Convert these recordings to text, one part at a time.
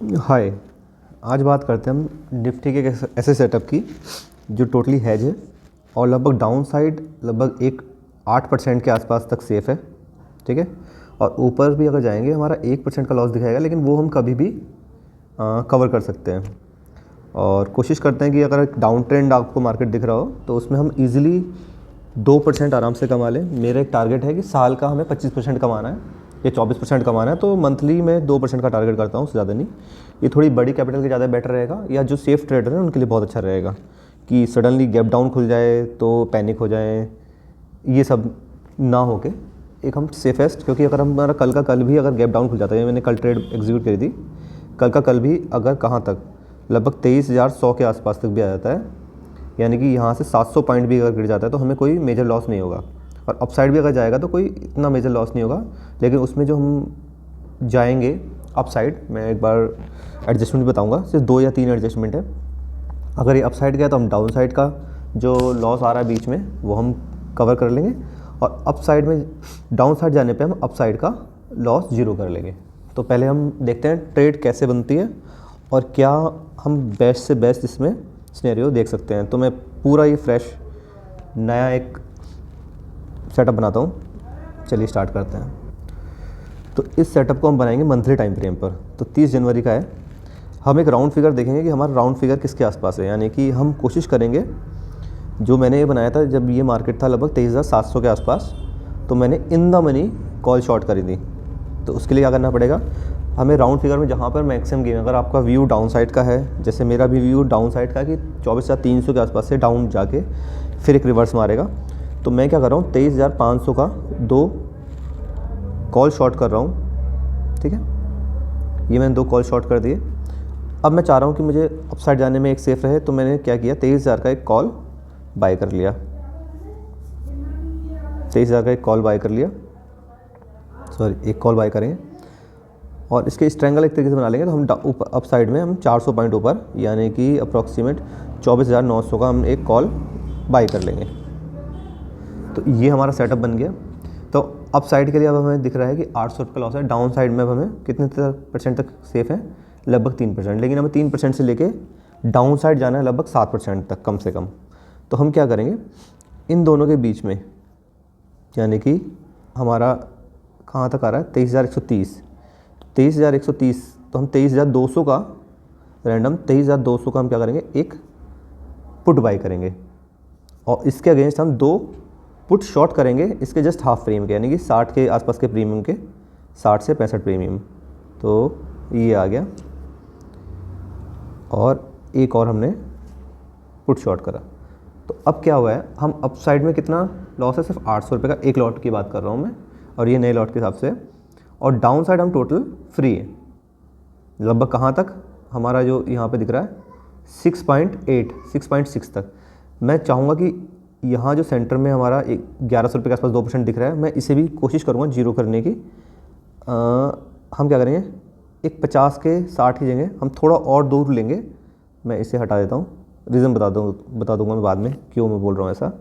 हाय। आज बात करते हैं हम निफ्टी के एक ऐसे सेटअप की जो टोटली हैज है और लगभग डाउन साइड लगभग एक 8% के आसपास तक सेफ़ है। ठीक है। और ऊपर भी अगर जाएंगे हमारा 1% का लॉस दिखाएगा, लेकिन वो हम कभी भी कवर कर सकते हैं। और कोशिश करते हैं कि अगर एक डाउन ट्रेंड आपको मार्केट दिख रहा हो तो उसमें हम इजीली 2% आराम से कमा लें। मेरा एक टारगेट है कि साल का हमें 25% कमाना है या 24% कमाना है, तो मंथली मैं 2% का टारगेट करता हूँ, उससे ज़्यादा नहीं। ये थोड़ी बड़ी कैपिटल के ज़्यादा बेटर रहेगा, या जो सेफ ट्रेडर हैं उनके लिए बहुत अच्छा रहेगा कि सडनली गैप डाउन खुल जाए तो पैनिक हो जाए, ये सब ना हो के एक हम सेफेस्ट। क्योंकि अगर हमारा कल का कल भी अगर गैप डाउन खुल जाता है, मैंने कल ट्रेड एग्जीक्यूट करी थी, कल का कल भी अगर कहाँ तक लगभग 23,100 के आसपास तक भी आ जाता है, यानी कि यहाँ से 700 पॉइंट भी अगर गिर जाता है तो हमें कोई मेजर लॉस नहीं होगा। और अपसाइड भी अगर जाएगा तो कोई इतना मेजर लॉस नहीं होगा। लेकिन उसमें जो हम जाएंगे अपसाइड, मैं एक बार एडजस्टमेंट बताऊंगा, सिर्फ 2 या 3 एडजस्टमेंट है। अगर ये अपसाइड गया तो हम डाउन साइड का जो लॉस आ रहा है बीच में वो हम कवर कर लेंगे, और अपसाइड में डाउन साइड जाने पे हम अपसाइड का लॉस जीरो कर लेंगे। तो पहले हम देखते हैं ट्रेड कैसे बनती है और क्या हम बेस्ट से बेस्ट इसमें सिनेरियो देख सकते हैं। तो मैं पूरा ये फ्रेश नया एक सेटअप बनाता हूँ। चलिए स्टार्ट करते हैं। तो इस सेटअप को हम बनाएंगे मंथली टाइम फ्रेम पर। तो 30 जनवरी का है। हम एक राउंड फिगर देखेंगे कि हमारा राउंड फिगर किसके आसपास है, यानी कि हम कोशिश करेंगे, जो मैंने ये बनाया था जब ये मार्केट था लगभग 23,700 के आसपास, तो मैंने in the money call short करी थी। तो उसके लिए क्या करना पड़ेगा, हमें राउंड फिगर में जहाँ पर मैक्सिमम गेन, अगर आपका व्यू डाउन साइड का है, जैसे मेरा भी व्यू डाउन साइड का कि 24,300 के आसपास से डाउन जाके फिर एक रिवर्स मारेगा, तो मैं क्या कर रहा हूँ 23,500 का 2 कॉल शॉर्ट कर रहा हूँ। ठीक है, ये मैंने 2 कॉल शॉर्ट कर दिए। अब मैं चाह रहा हूँ कि मुझे अपसाइड जाने में एक सेफ रहे, तो मैंने क्या किया, 23,000 का एक कॉल बाय कर लिया। 23,000 का एक कॉल बाय कर लिया, सॉरी एक कॉल बाय करेंगे। और इसके स्ट्रेंगल एक तरीके से बना लेंगे, तो हम अप साइड में हम 400 पॉइंट ऊपर, यानी कि अप्रॉक्सीमेट 24,900 का हम एक कॉल बाय कर लेंगे। तो ये हमारा सेटअप बन गया। तो अप साइड के लिए अब हमें दिख रहा है कि 800 का लॉस है। डाउन साइड में अब हमें कितने % तक सेफ है, लगभग 3%। लेकिन हमें 3% से लेके डाउन साइड जाना है लगभग 7% तक कम से कम। तो हम क्या करेंगे, इन दोनों के बीच में, यानी कि हमारा कहाँ तक आ रहा है 23,130, 23,130, तो हम 23,200 का रैंडम 23,200 का हम क्या करेंगे, एक पुट बाई करेंगे। और इसके अगेंस्ट हम 2 पुट शॉर्ट करेंगे, इसके जस्ट हाफ प्रीमियम के, यानी कि 60 के आसपास के प्रीमियम के, 60 से 65 प्रीमियम। तो ये आ गया। और एक और हमने पुट शॉर्ट करा। तो अब क्या हुआ है, हम अप साइड में कितना लॉस है, सिर्फ 800 रुपये का एक लॉट की बात कर रहा हूँ मैं, और ये नए लॉट के हिसाब से। और डाउन साइड हम टोटल फ्री है लगभग कहाँ तक, हमारा जो यहाँ पे दिख रहा है 6.6 तक। मैं चाहूँगा कि यहाँ जो सेंटर में हमारा 1100 रुपये के आसपास 2% दिख रहा है, मैं इसे भी कोशिश करूँगा जीरो करने की। हम क्या करेंगे, एक 50 के 60 की जगह हम थोड़ा और दूर लेंगे। मैं इसे हटा देता हूँ, रीज़न बता दूँगा मैं बाद में क्यों मैं बोल रहा हूँ ऐसा।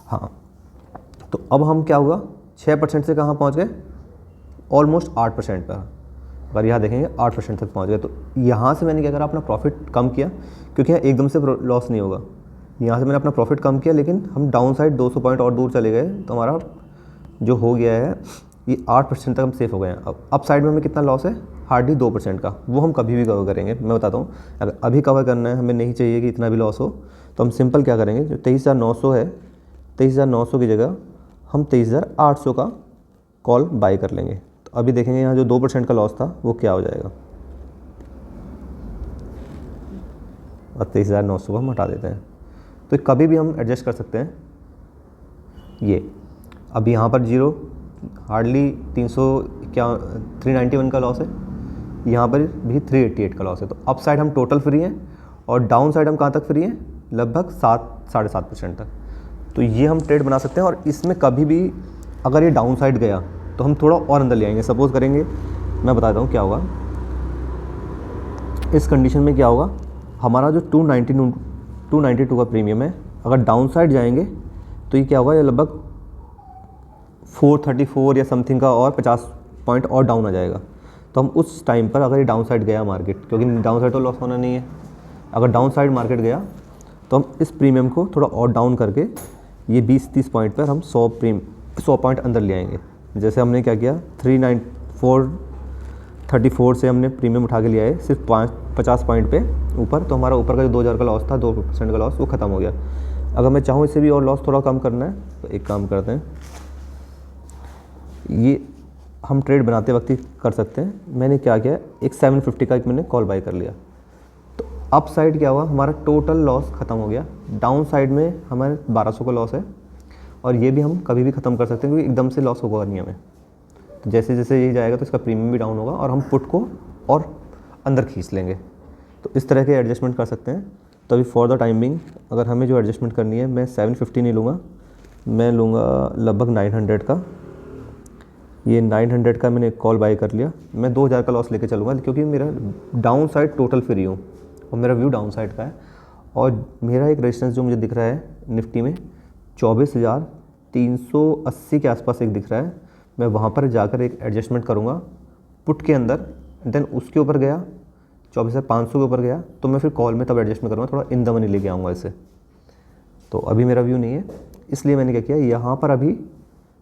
हाँ, तो अब हम क्या हुआ, 6% से कहाँ पहुँच गए, ऑलमोस्ट 8% पर। अगर यहाँ देखेंगे 8% तक पहुँच गए। तो यहाँ से मैंने क्या करा, अपना प्रॉफिट कम किया, क्योंकि यहाँ एकदम से लॉस नहीं होगा। यहाँ से मैंने अपना प्रॉफिट कम किया, लेकिन हम डाउन साइड 200 पॉइंट और दूर चले गए, तो हमारा जो हो गया है ये 8% तक हम सेफ हो गए हैं। अब अप साइड में हमें कितना लॉस है, हार्डली 2% का, वो हम कभी भी कवर करेंगे। मैं बताता हूँ, अगर अभी कवर करना है, हमें नहीं चाहिए कि इतना भी लॉस हो, तो हम सिंपल क्या करेंगे, जो 23,900 है, 23,900 की जगह हम 23,800 का कॉल बाई कर लेंगे। तो अभी देखेंगे यहाँ जो 2% का लॉस था वो क्या हो जाएगा, और 23,900 को हम हटा देते हैं। तो कभी भी हम एडजस्ट कर सकते हैं। ये अब यहाँ पर जीरो, हार्डली 391 का लॉस है, यहाँ पर भी 388 का लॉस है। तो अप साइड हम टोटल फ्री हैं, और डाउन साइड हम कहाँ तक फ्री हैं, लगभग 7-7.5% तक। तो ये हम ट्रेड बना सकते हैं। और इसमें कभी भी अगर ये डाउन साइड गया तो हम थोड़ा और अंदर ले आएंगे। सपोज़ करेंगे, मैं बताता हूँ क्या होगा इस कंडीशन में। क्या होगा, हमारा जो 292 का प्रीमियम है, अगर डाउन साइड जाएंगे तो ये क्या होगा, ये लगभग 434 या समथिंग का और 50 पॉइंट और डाउन आ जाएगा। तो हम उस टाइम पर अगर ये डाउन साइड गया मार्केट, क्योंकि डाउन साइड तो लॉस होना नहीं है, अगर डाउन साइड मार्केट गया तो हम इस प्रीमियम को थोड़ा और डाउन करके ये 20-30 पॉइंट पर हम 100 पॉइंट अंदर ले आएंगे। जैसे हमने क्या किया, 39434 से हमने प्रीमियम उठा के लिया है सिर्फ 50 पॉइंट पे ऊपर, तो हमारा ऊपर का जो 2000 का लॉस था, 2% का लॉस, वो ख़त्म हो गया। अगर मैं चाहूँ इससे भी और लॉस थोड़ा कम करना है तो एक काम करते हैं, ये हम ट्रेड बनाते वक्त ही कर सकते हैं। मैंने क्या किया, एक 750 का एक मैंने कॉल बाय कर लिया, तो अप साइड क्या हुआ, हमारा टोटल लॉस ख़त्म हो गया। डाउन साइड में हमारे 1200 का लॉस है, और ये भी हम कभी भी ख़त्म कर सकते हैं क्योंकि एकदम से लॉस होगा नहीं हमें। तो जैसे जैसे ये जाएगा तो इसका प्रीमियम भी डाउन होगा और हम पुट को और अंदर खींच लेंगे। तो इस तरह के एडजस्टमेंट कर सकते हैं। तो अभी फॉर द टाइमिंग अगर हमें जो एडजस्टमेंट करनी है, मैं 750 नहीं लूँगा, मैं लूँगा लगभग 900 का। ये 900 का मैंने कॉल बाय कर लिया। मैं 2000 का लॉस लेके चलूँगा क्योंकि मेरा डाउन साइड टोटल फ्री हूँ और मेरा व्यू डाउन साइड का है। और मेरा एक रेजिस्टेंस जो मुझे दिख रहा है निफ्टी में 24,380 के आसपास एक दिख रहा है। मैं वहाँ पर जाकर एक एडजस्टमेंट करूँगा पुट के अंदर, देन उसके ऊपर गया 24,500 के ऊपर गया तो मैं फिर कॉल में तब एडजस्टमेंट करूँगा, थोड़ा इन द मनी लेके आऊँगा इसे। तो अभी मेरा व्यू नहीं है, इसलिए मैंने क्या किया, यहाँ पर अभी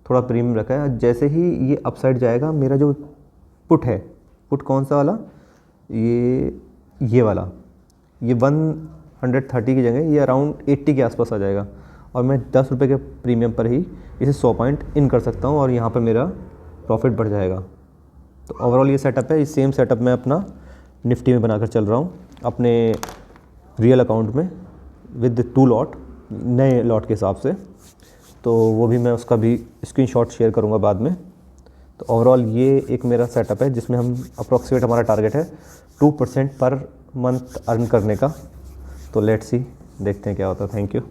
थोड़ा प्रीमियम रखा है। जैसे ही ये अपसाइड जाएगा, मेरा जो पुट है, पुट कौन सा वाला, ये वाला, ये 130 की जगह ये अराउंड 80 के आसपास आ जाएगा और मैं 10 रुपये के प्रीमियम पर ही इसे 100 पॉइंट इन कर सकता हूँ और यहाँ पर मेरा प्रॉफिट बढ़ जाएगा। तो ओवरऑल ये सेटअप है। इस सेम सेटअप मैं अपना निफ्टी में बनाकर चल रहा हूँ अपने रियल अकाउंट में विद 2 लॉट, नए लॉट के हिसाब से। तो वो भी मैं उसका भी स्क्रीनशॉट शेयर करूँगा बाद में। तो ओवरऑल ये एक मेरा सेटअप है जिसमें हम अप्रॉक्सीमेट हमारा टारगेट है 2% पर मंथ अर्न करने का। तो लेट्स सी, देखते हैं क्या होता है। Thank you.